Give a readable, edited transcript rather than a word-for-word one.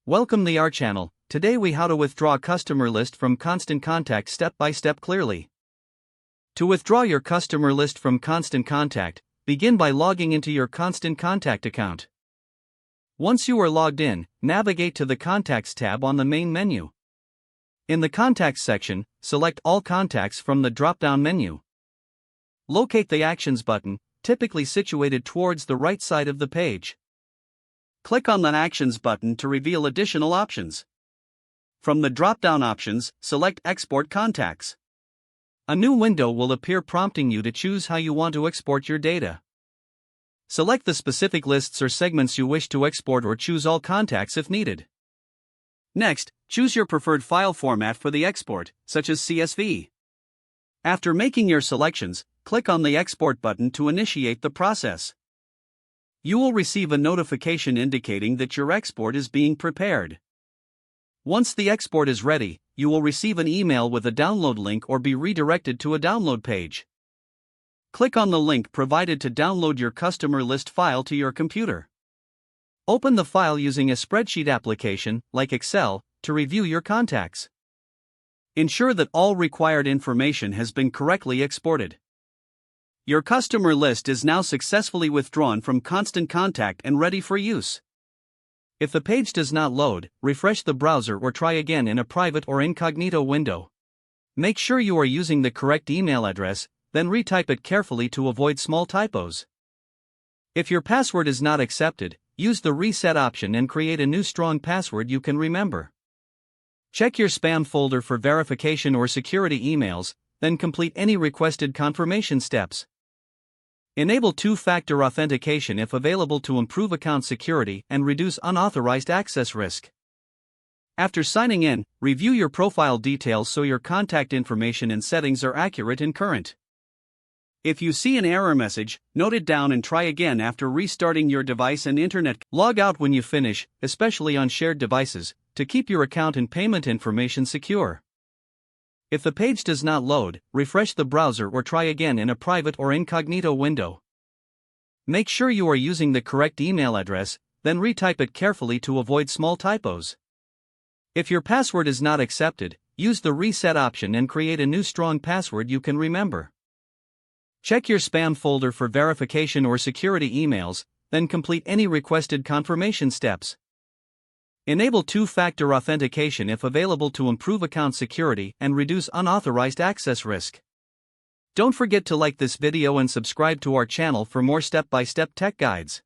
Welcome the our channel. Today we how to withdraw customer list from Constant Contact step by step clearly. To withdraw your customer list from Constant Contact, begin by logging into your Constant Contact account. Once you are logged in, navigate to the Contacts tab on the main menu. In the Contacts section, select All Contacts from the drop-down menu. Locate the Actions button, typically situated towards the right side of the page. Click on the Actions button to reveal additional options. From the drop-down options, select Export Contacts. A new window will appear prompting you to choose how you want to export your data. Select the specific lists or segments you wish to export or choose all contacts if needed. Next, choose your preferred file format for the export, such as CSV. After making your selections, click on the Export button to initiate the process. You will receive a notification indicating that your export is being prepared. Once the export is ready, you will receive an email with a download link or be redirected to a download page. Click on the link provided to download your customer list file to your computer. Open the file using a spreadsheet application, like Excel, to review your contacts. Ensure that all required information has been correctly exported. Your customer list is now successfully withdrawn from Constant Contact and ready for use. If the page does not load, refresh the browser or try again in a private or incognito window. Make sure you are using the correct email address, then retype it carefully to avoid small typos. If your password is not accepted, use the reset option and create a new strong password you can remember. Check your spam folder for verification or security emails, then complete any requested confirmation steps. Enable two-factor authentication if available to improve account security and reduce unauthorized access risk. After signing in, review your profile details so your contact information and settings are accurate and current. If you see an error message, note it down and try again after restarting your device and internet. Log out when you finish, especially on shared devices, to keep your account and payment information secure. If the page does not load, refresh the browser or try again in a private or incognito window. Make sure you are using the correct email address, then retype it carefully to avoid small typos. If your password is not accepted, use the reset option and create a new strong password you can remember. Check your spam folder for verification or security emails, then complete any requested confirmation steps. Enable two-factor authentication if available to improve account security and reduce unauthorized access risk. Don't forget to like this video and subscribe to our channel for more step-by-step tech guides.